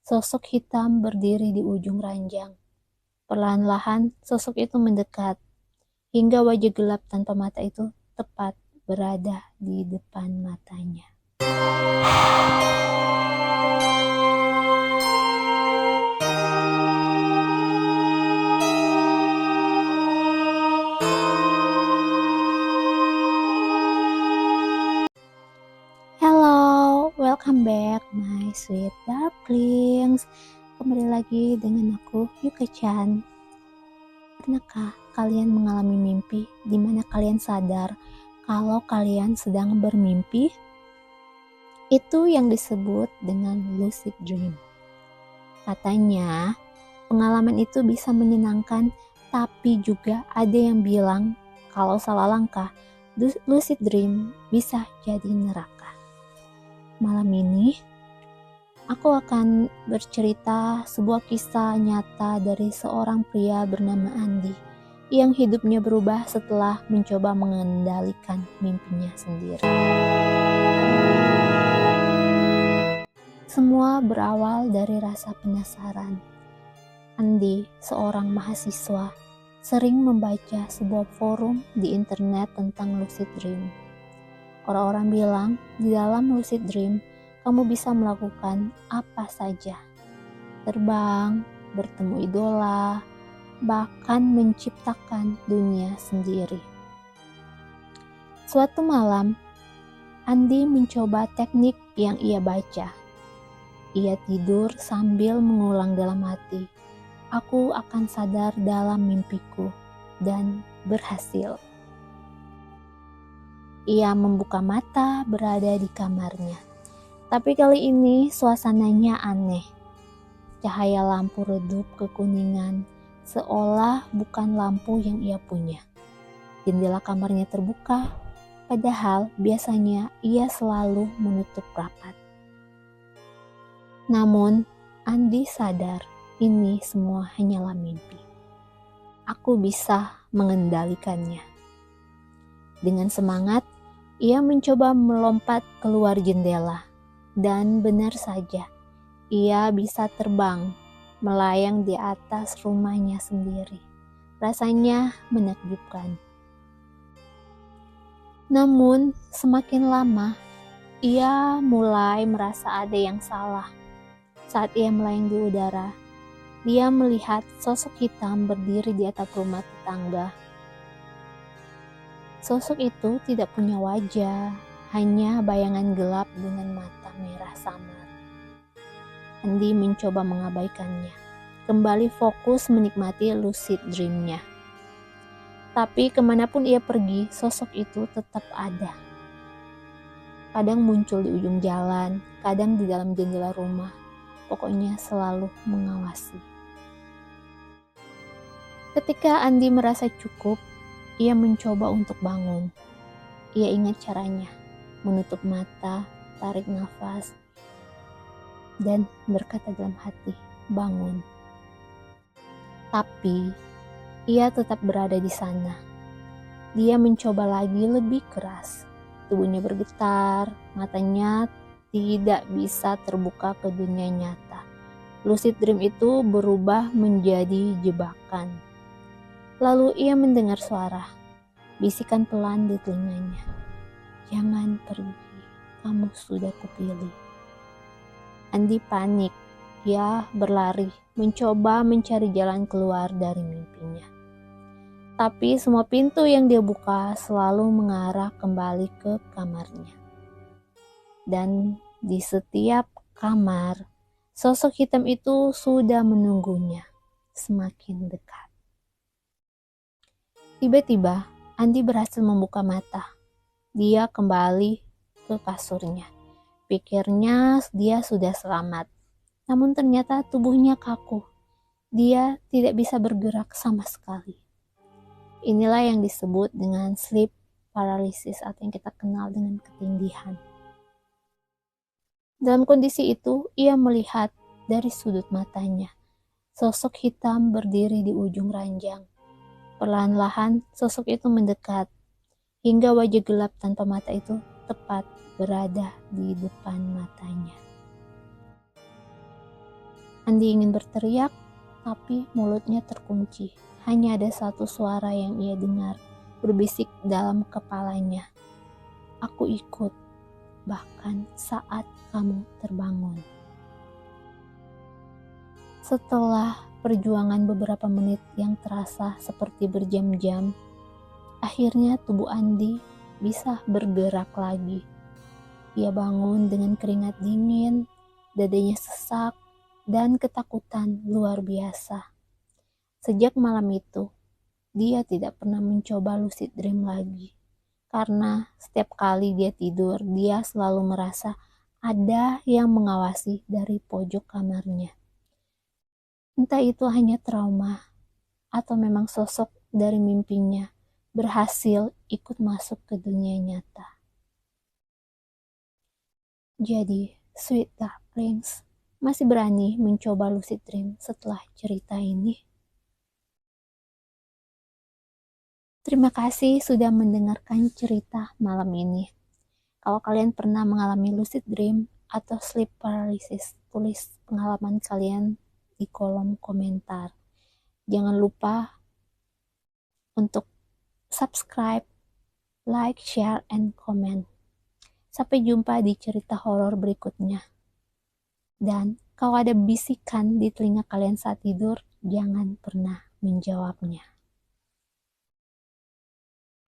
Sosok hitam berdiri di ujung ranjang. Perlahan-lahan sosok itu mendekat, hingga wajah gelap tanpa mata itu tepat berada di depan matanya. Hello, welcome back my sweet darklings. Kembali lagi dengan aku, Yuka-chan. Pernahkah kalian mengalami mimpi di mana kalian sadar kalau kalian sedang bermimpi? Itu yang disebut dengan lucid dream. Katanya, pengalaman itu bisa menyenangkan, tapi juga ada yang bilang kalau salah langkah, lucid dream bisa jadi neraka. Malam ini, aku akan bercerita sebuah kisah nyata dari seorang pria bernama Andi yang hidupnya berubah setelah mencoba mengendalikan mimpinya sendiri. Semua berawal dari rasa penasaran. Andi, seorang mahasiswa, sering membaca sebuah forum di internet tentang lucid dream. Orang-orang bilang di dalam lucid dream kamu bisa melakukan apa saja. Terbang, bertemu idola, bahkan menciptakan dunia sendiri. Suatu malam, Andi mencoba teknik yang ia baca. Ia tidur sambil mengulang dalam hati, "Aku akan sadar dalam mimpiku," dan berhasil. Ia membuka mata berada di kamarnya. Tapi kali ini suasananya aneh. Cahaya lampu redup kekuningan, seolah bukan lampu yang ia punya. Jendela kamarnya terbuka, padahal biasanya ia selalu menutup rapat. Namun, Andi sadar ini semua hanyalah mimpi. Aku bisa mengendalikannya. Dengan semangat, ia mencoba melompat keluar jendela. Dan benar saja, ia bisa terbang, melayang di atas rumahnya sendiri. Rasanya menakjubkan. Namun, semakin lama, ia mulai merasa ada yang salah. Saat ia melayang di udara, dia melihat sosok hitam berdiri di atap rumah tetangga. Sosok itu tidak punya wajah, hanya bayangan gelap dengan mata merah samar. Andi mencoba mengabaikannya, kembali fokus menikmati lucid dream-nya. Tapi kemanapun ia pergi, sosok itu tetap ada. Kadang muncul di ujung jalan, kadang di dalam jendela rumah, pokoknya selalu mengawasi. Ketika Andi merasa cukup, ia mencoba untuk bangun. Ia ingat caranya, menutup mata, tarik nafas, dan berkata dalam hati, "Bangun." Tapi, ia tetap berada di sana. Dia mencoba lagi lebih keras. Tubuhnya bergetar, matanya tidak bisa terbuka ke dunia nyata. Lucid dream itu berubah menjadi jebakan. Lalu ia mendengar suara, bisikan pelan di telinganya. "Jangan pergi, kamu sudah kupilih." Andi panik. Ia berlari, mencoba mencari jalan keluar dari mimpinya. Tapi semua pintu yang dia buka selalu mengarah kembali ke kamarnya. Dan di setiap kamar, sosok hitam itu sudah menunggunya, semakin dekat. Tiba-tiba, Andi berhasil membuka mata. Dia kembali ke kasurnya. Pikirnya dia sudah selamat. Namun ternyata tubuhnya kaku. Dia tidak bisa bergerak sama sekali. Inilah yang disebut dengan sleep paralysis atau yang kita kenal dengan ketindihan. Dalam kondisi itu, ia melihat dari sudut matanya. Sosok hitam berdiri di ujung ranjang. Perlahan-lahan sosok itu mendekat, hingga wajah gelap tanpa mata itu tepat berada di depan matanya. Andi ingin berteriak, tapi mulutnya terkunci. Hanya ada satu suara yang ia dengar, berbisik dalam kepalanya. Aku ikut, bahkan saat kamu terbangun. Setelah perjuangan beberapa menit yang terasa seperti berjam-jam, akhirnya tubuh Andi bisa bergerak lagi. Ia bangun dengan keringat dingin, dadanya sesak, dan ketakutan luar biasa. Sejak malam itu, dia tidak pernah mencoba lucid dream lagi. Karena setiap kali dia tidur, dia selalu merasa ada yang mengawasi dari pojok kamarnya. Entah itu hanya trauma atau memang sosok dari mimpinya berhasil ikut masuk ke dunia nyata. Jadi, Sweet Darklings masih berani mencoba lucid dream setelah cerita ini. Terima kasih sudah mendengarkan cerita malam ini. Kalau kalian pernah mengalami lucid dream atau sleep paralysis, tulis pengalaman kalian di kolom komentar. Jangan lupa untuk subscribe, like, share, and comment. Sampai jumpa di cerita horor berikutnya. Dan kalau ada bisikan di telinga kalian saat tidur, jangan pernah menjawabnya.